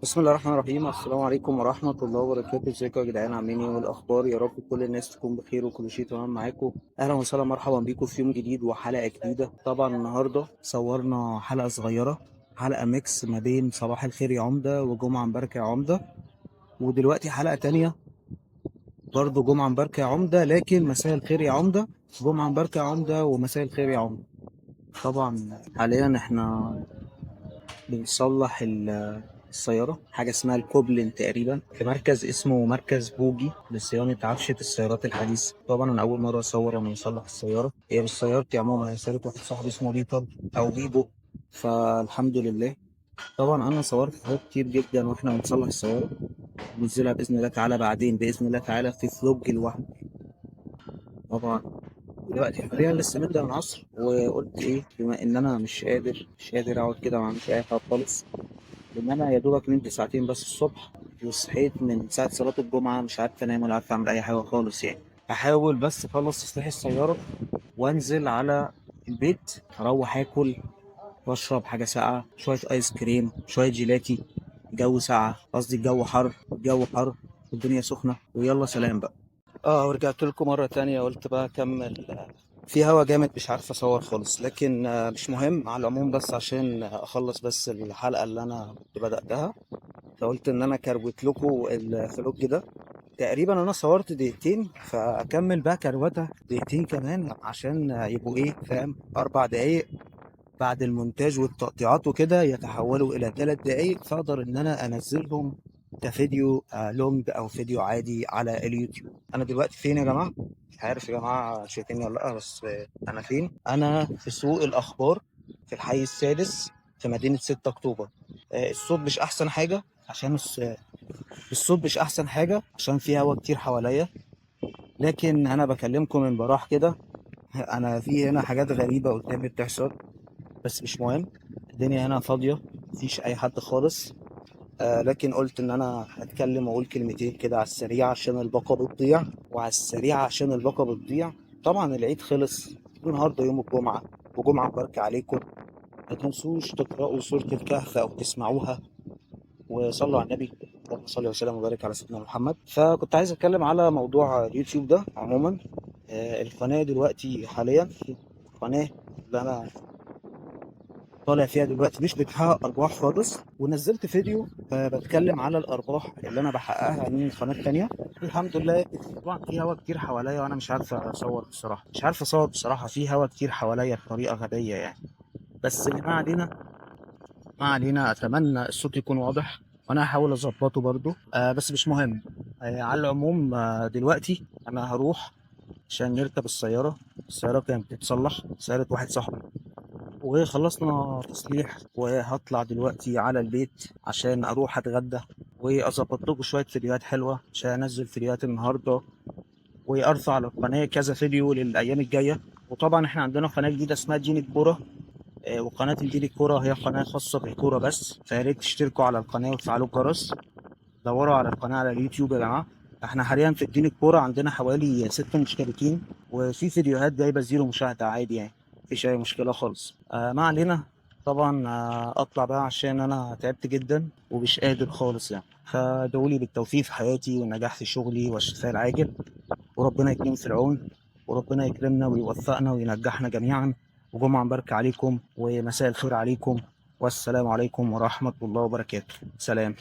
بسم الله الرحمن الرحيم. السلام عليكم ورحمة الله وبركاته. ازيكم يا جدعان؟ عاملين ايه والاخبار؟ يا رب كل الناس تكون بخير وكل شيء تمام معاكم. اهلا وسهلا، مرحبا بيكم في يوم جديد وحلقة جديدة. طبعا النهاردة صورنا حلقة صغيرة، حلقة ميكس ما بين صباح الخير يا عمدة وجمعة مباركة يا عمدة. ودلوقتي حلقة تانية برضه جمعة مباركة يا عمدة، لكن مساء الخير يا عمدة، جمعة مباركة يا عمدة ومساء الخير يا عمدة. طبعا حاليا احنا بنصلح السيارة، حاجة اسمها الكوبلين تقريبا، في مركز اسمه مركز بوجي لصيانة عفشة السيارات الحديثة. طبعا أنا أول مرة أصور وأنا بصلح السيارة، هي مش سيارتي عموما، هي سيارة واحد صاحبي اسمه بيتر أو بيبو. فالحمد لله. طبعا أنا صورت حاجات كتير جدا وإحنا بنصلح السيارة، ننزلها بإذن الله تعالى بعدين، بإذن الله تعالى في فلوج لوحده. طبعا دلوقتي حاليا لسه مبدأ العصر، وقلت ايه، بما ان انا مش قادر اقعد كده ما اعملش اي حاجه خالص، لان انا يا دوبك نمت ساعتين بس الصبح، وصحيت من ساعه صلاه الجمعه مش عارف انام ولا عارف اعمل اي حاجه خالص يعني. هحاول بس اخلص تصليح السياره وانزل على البيت، اروح اكل واشرب حاجه ساقعه، شويه ايس كريم، شويه جيلاتي. الجو ساقعه، قصدي الجو حر، الجو حر والدنيا سخنه، ويلا سلام بقى. ورجعت لكم مرة تانية، قلت بقى أكمل. في هوا جامد مش عارف أصور خالص، لكن مش مهم على العموم، بس عشان أخلص بس الحلقة اللي أنا كنت بدأتها، فقلت إن أنا كروت لكم الفلوج ده. تقريبا أنا صورت دقيقتين، فأكمل بقى كروتة دقيقتين كمان عشان يبقوا إيه، فاهم، 4 دقايق. بعد المونتاج والتقطيعات وكده يتحولوا إلى 3 دقايق، فأقدر إن أنا أنزلهم كفيديو لونج أو فيديو عادي على اليوتيوب. أنا دلوقتي فين يا جماعة؟ مش عارف يا جماعة شايفيني ولا لأ، بس أنا فين؟ أنا في سوق الأخبار في الحي السادس في مدينة 6 أكتوبر. الصوت مش أحسن حاجة عشان الصوت مش أحسن حاجة عشان في هوا كتير حواليا، لكن أنا بكلمكم من براح كده. أنا في هنا حاجات غريبة قدامي بتحصل، بس مش مهم. الدنيا هنا فاضية، مفيش أي حد خالص. لكن قلت إن أنا هتكلم وأقول كلمتين كده على السريع عشان الباقة بتضيع، وعلى السريع عشان الباقة بتضيع. طبعا العيد خلص، النهاردة يوم الجمعة، وجمعة مباركة عليكم. ما تنسوش تقرأوا سورة الكهف أو تسمعوها، وصلوا على النبي. اللهم صل وسلم وبارك على سيدنا محمد. فكنت عايز أتكلم على موضوع اليوتيوب ده عموما. القناة دلوقتي حاليا، القناة اللي أنا طالع فيها دلوقتي مش بتحقق ارباح خالص، ونزلت فيديو بتكلم على الارباح اللي انا بحققها من قناه تانية. الحمد لله. طبعا في هوا كتير حواليا وانا مش عارف اصور بصراحه، مش عارف اصور بصراحه، في هوا كتير حواليا بطريقه غبيه يعني. بس ما علينا، ما علينا. اتمنى الصوت يكون واضح، وانا هحاول اظبطه برضو، بس مش مهم. على العموم دلوقتي انا هروح عشان نركب السياره. السياره كانت بتتصلح، سياره واحد صاحبي، وخلصنا تصليح، وهطلع دلوقتي على البيت عشان اروح اتغدى، واظبط لكم شويه فيديوهات حلوه عشان انزل فيديوهات النهارده، وارفع على القناه كذا فيديو للايام الجايه. وطبعا احنا عندنا قناه جديده اسمها دين الكوره. وقناه دين الكوره هي قناه خاصه بالكوره بس، فيا ريت تشتركوا على القناه وتفعلوا الجرس. دوروا على القناه على اليوتيوب يا جماعه. احنا حاليا في دين الكوره عندنا حوالي 6 مشتركين، وفي فيديوهات جايبه 0 مشاهده عادي يعني، مفيش اي مشكله خالص. ما علينا. طبعا اطلع بقى عشان انا تعبت جدا ومش قادر خالص يعني. فادعولي بالتوفيق في حياتي والنجاح في شغلي والشفاء العاجل، وربنا يكرم في العون، وربنا يكرمنا ويوفقنا وينجحنا جميعا. وجمعة مباركة عليكم ومساء الخير عليكم، والسلام عليكم ورحمة الله وبركاته. سلام.